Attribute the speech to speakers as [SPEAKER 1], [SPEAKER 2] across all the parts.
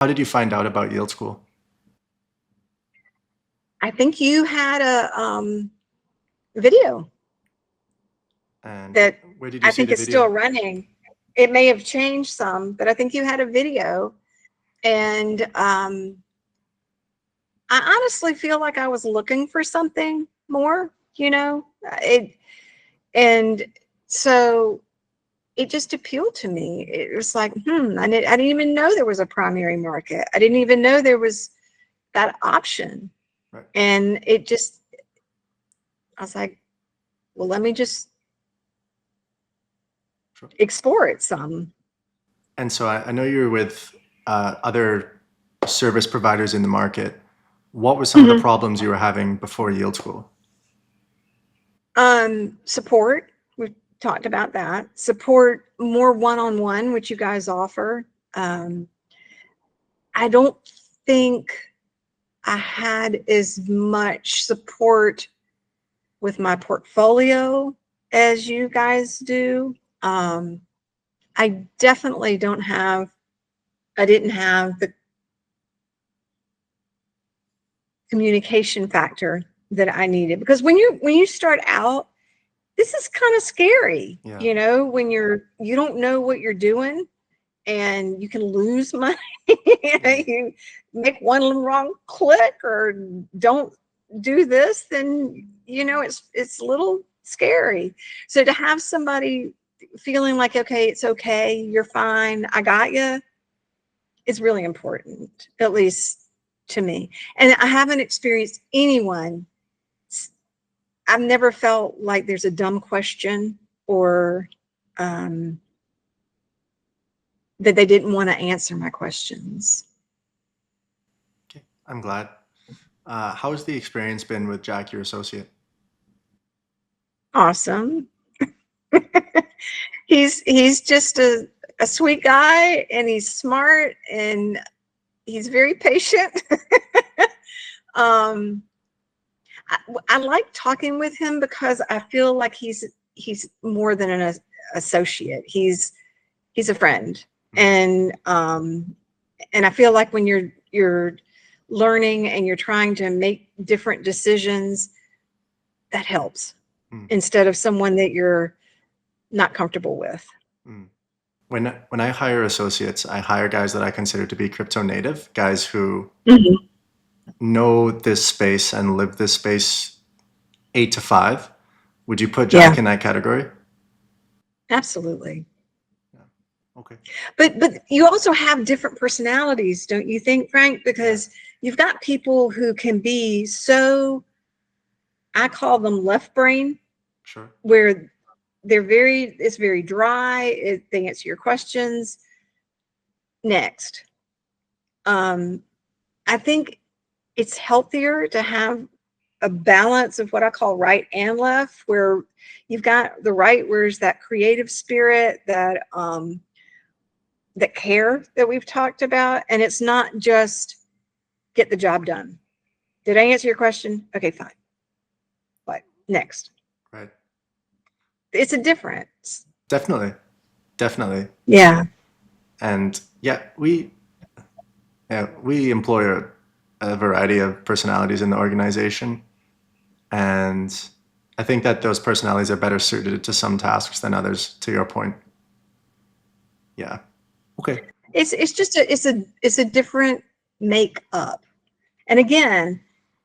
[SPEAKER 1] How did you find out about Yield School?
[SPEAKER 2] I think you had a video
[SPEAKER 1] And
[SPEAKER 2] that
[SPEAKER 1] where did you
[SPEAKER 2] I
[SPEAKER 1] see
[SPEAKER 2] think
[SPEAKER 1] the
[SPEAKER 2] is still
[SPEAKER 1] video?
[SPEAKER 2] running. It may have changed some, but I think you had a video. And I honestly feel like I was looking for something more, it, and so it just appealed to me. It was like, I didn't even know there was a primary market. I didn't even know there was that option.
[SPEAKER 1] Right.
[SPEAKER 2] And I was like, well, let me just
[SPEAKER 1] Sure.
[SPEAKER 2] explore it some.
[SPEAKER 1] And so I know you're with other service providers in the market. What were some of the
[SPEAKER 2] Mhm.
[SPEAKER 1] problems you were having before Yield School?
[SPEAKER 2] Support. We've talked about that. Support more one-on-one, which you guys offer. I don't think I had as much support with my portfolio as you guys do. I definitely I didn't have the communication factor that I needed, because when you start out, this is kind of scary,
[SPEAKER 1] Yeah.
[SPEAKER 2] when you don't know what you're doing, and you can lose money. You make one wrong click or don't do this, then it's a little scary. So to have somebody feeling like, okay, it's okay, you're fine, I got you, is really important, at least to me. And I haven't experienced anyone, I've never felt like there's a dumb question, or um, that they didn't want to answer my questions.
[SPEAKER 1] Okay. I'm glad. How has the experience been with Jack, your associate?
[SPEAKER 2] Awesome. He's just a sweet guy, and he's smart, and he's very patient. um, I like talking with him because I feel like he's more than an associate. He's a friend, and I feel like when you're learning and you're trying to make different decisions, that helps,
[SPEAKER 1] Mm.
[SPEAKER 2] instead of someone that you're not comfortable with.
[SPEAKER 1] Mm. When I hire associates, I hire guys that I consider to be crypto native, guys who
[SPEAKER 2] Mhm.
[SPEAKER 1] know this space and live this space 8 to 5. Would you put
[SPEAKER 2] Yeah,
[SPEAKER 1] Jack in that category?
[SPEAKER 2] absolutely.
[SPEAKER 1] Yeah. Okay.
[SPEAKER 2] But you also have different personalities, don't you think, Frank?
[SPEAKER 1] Yeah.
[SPEAKER 2] Because you've got people who can be so, I call them left brain,
[SPEAKER 1] Sure.
[SPEAKER 2] where it's very dry. They answer your questions. Next. Um, I think it's healthier to have a balance of what I call right and left, where you've got the right, where's that creative spirit, that care that we've talked about, and it's not just get the job done. Did I answer your question? Okay, fine. What next?
[SPEAKER 1] Right.
[SPEAKER 2] It's a difference.
[SPEAKER 1] Definitely. Definitely.
[SPEAKER 2] Yeah.
[SPEAKER 1] And we employ a variety of personalities in the organization. And I think that those personalities are better suited to some tasks than others, to your point. Yeah. Okay.
[SPEAKER 2] It's just it's a different makeup. And again,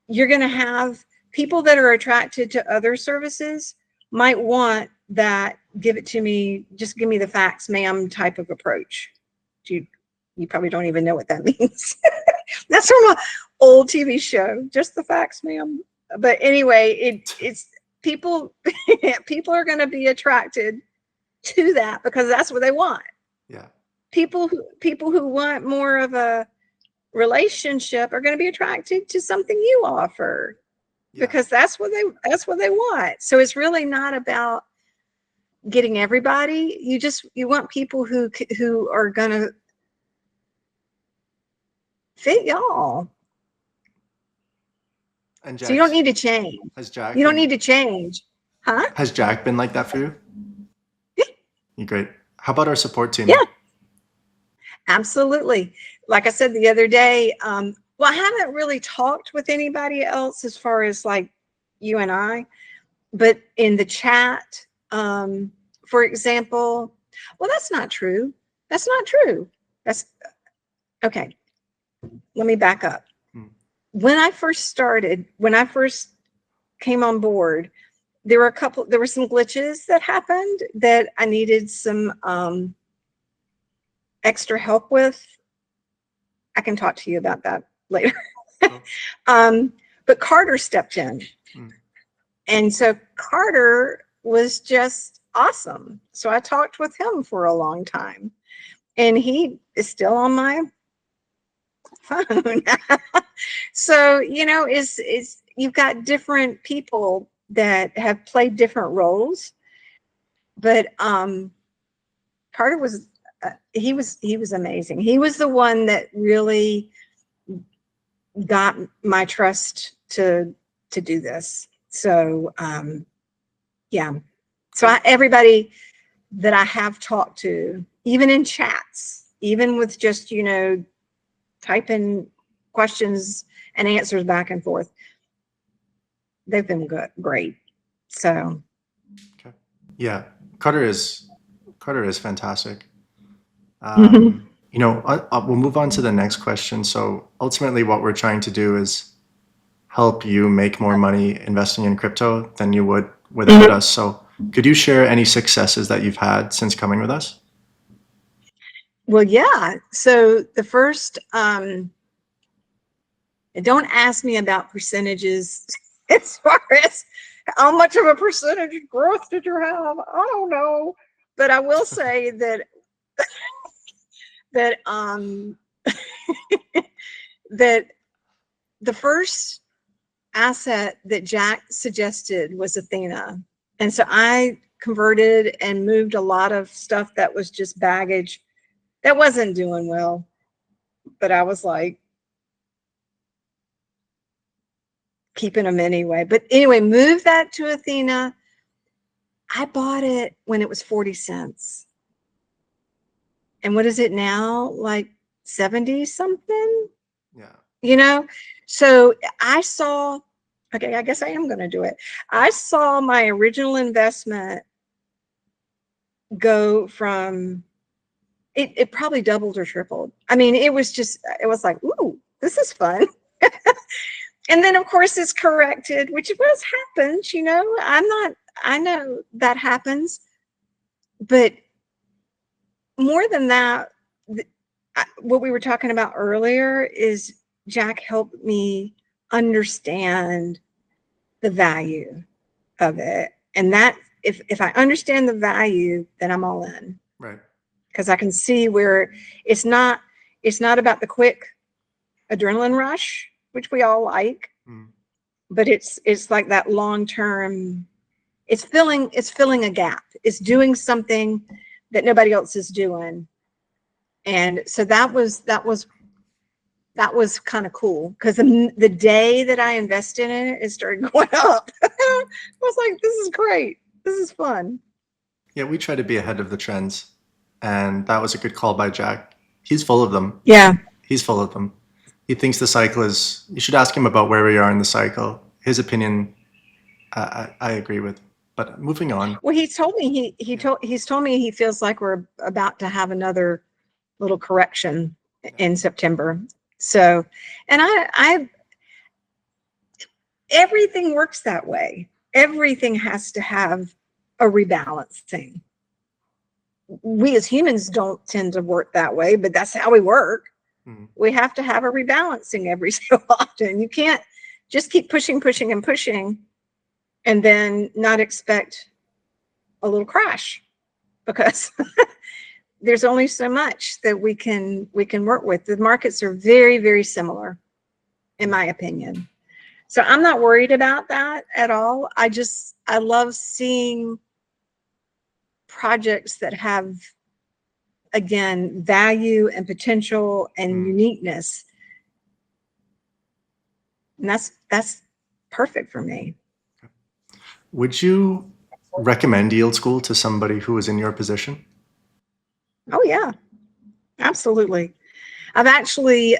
[SPEAKER 2] you're going to have people that are attracted to other services might want that give it to me, just give me the facts, ma'am type of approach. You you probably don't even know what that means. That's from an old TV show. Just the facts, ma'am. But anyway, it's people people are going to be attracted to that because that's what they want.
[SPEAKER 1] Yeah.
[SPEAKER 2] People who want more of a relationship are going to be attracted to something you offer,
[SPEAKER 1] Yeah.
[SPEAKER 2] because that's what they want. So it's really not about getting everybody. You want people who are going to fit y'all.
[SPEAKER 1] And
[SPEAKER 2] So you don't
[SPEAKER 1] Jack's
[SPEAKER 2] need to change.
[SPEAKER 1] has Jack
[SPEAKER 2] You don't
[SPEAKER 1] been
[SPEAKER 2] need to change. Huh?
[SPEAKER 1] has Jack been like that for you?
[SPEAKER 2] Yeah.
[SPEAKER 1] You're great. How about our support team?
[SPEAKER 2] Yeah. Absolutely. Like I said the other day, well, I haven't really talked with anybody else as far as like you and I, but in the chat, for example, well, that's not true. That's not true. That's okay. Let me back up.
[SPEAKER 1] Hmm.
[SPEAKER 2] When I first came on board, there were some glitches that happened that I needed some extra help with. I can talk to you about that later.
[SPEAKER 1] Oh.
[SPEAKER 2] But Carter stepped in.
[SPEAKER 1] Hmm.
[SPEAKER 2] And so Carter was just awesome. So I talked with him for a long time. And he is still on my phone. So, is you've got different people that have played different roles, but Carter was he was amazing. He was the one that really got my trust to do this. So yeah. So everybody that I have talked to, even in chats, even with just typing questions and answers back and forth, they've been great. So
[SPEAKER 1] Okay. Yeah, Carter is fantastic.
[SPEAKER 2] mhm.
[SPEAKER 1] We'll move on to the next question. So ultimately, what we're trying to do is help you make more money investing in crypto than you would without us. So could you share any successes that you've had since coming with us?
[SPEAKER 2] Well, yeah. So the first, don't ask me about percentages as far as how much of a percentage growth did you have? I don't know. But I will say that that the first asset that Jack suggested was Athena. And so I converted and moved a lot of stuff that was just baggage that wasn't doing well. But I was like, keeping them anyway. But anyway, move that to Athena. I bought it when it was 40 cents. And what is it now? Like 70 something?
[SPEAKER 1] Yeah.
[SPEAKER 2] So I saw, okay, I guess I am going to do it. I saw my original investment go from, it probably doubled or tripled. I mean, it was like, ooh, this is fun. And then of course it's corrected, which was happens, I know that happens, but more than that, what we were talking about earlier is Jack helped me understand the value of it. And that if I understand the value, then I'm all in.
[SPEAKER 1] Right.
[SPEAKER 2] Because I can see where it's not about the quick adrenaline rush, which we all like, but it's like that long term. It's filling a gap. It's doing something that nobody else is doing, and so that was kind of cool because the day that I invested in it, it started going up. I was like, this is great. This is fun.
[SPEAKER 1] Yeah, we try to be ahead of the trends, and that was a good call by Jack. He's full of them.
[SPEAKER 2] Yeah.
[SPEAKER 1] He's full of them. He thinks the cycle is. You should ask him about where we are in the cycle. His opinion, I agree with. But moving on.
[SPEAKER 2] Well, he's told me he's told me he feels like we're about to have another little correction in September. So, and I everything works that way. Everything has to have a rebalancing. We as humans don't tend to work that way, but that's how we work. We have to have a rebalancing every so often. You can't just keep pushing, pushing, and pushing, and then not expect a little crash because there's only so much that we can work with. The markets are very, very similar, in my opinion. So I'm not worried about that at all. I love seeing projects that have, again, value and potential and uniqueness. And that's perfect for me.
[SPEAKER 1] Would you recommend Yield School to somebody who is in your position?
[SPEAKER 2] Oh yeah. Absolutely. I've actually,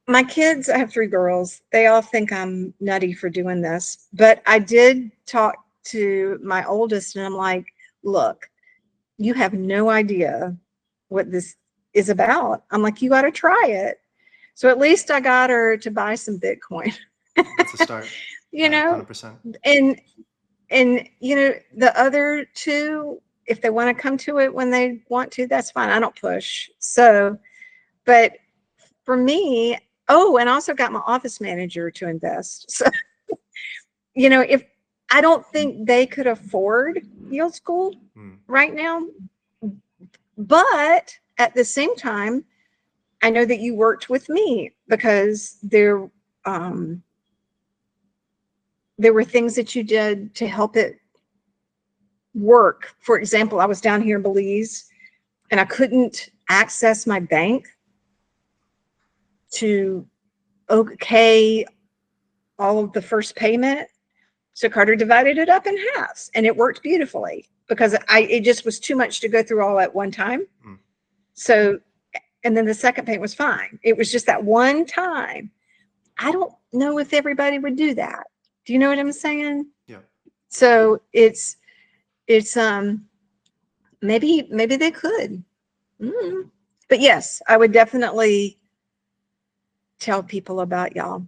[SPEAKER 2] my kids, I have 3 girls. They all think I'm nutty for doing this, but I did talk to my oldest and I'm like, look, you have no idea what this is about. I'm like, you got to try it. So at least I got her to buy some Bitcoin,
[SPEAKER 1] That's a start.
[SPEAKER 2] you know,
[SPEAKER 1] 100%.
[SPEAKER 2] and, the other two, if they want to come to it when they want to, that's fine. I don't push. So, but for me, oh, and I also got my office manager to invest. So, if I don't think they could afford yield school right now, but at the same time, I know that you worked with me because there were things that you did to help it work. For example, I was down here in Belize and I couldn't access my bank to okay all of the first payment. So Carter divided it up in halves and it worked beautifully because it just was too much to go through all at one time. So, and then the second payment was fine. It was just that one time. I don't know if everybody would do that. Do you know what I'm saying?
[SPEAKER 1] Yeah.
[SPEAKER 2] So it's maybe they could. But yes, I would definitely tell people about y'all.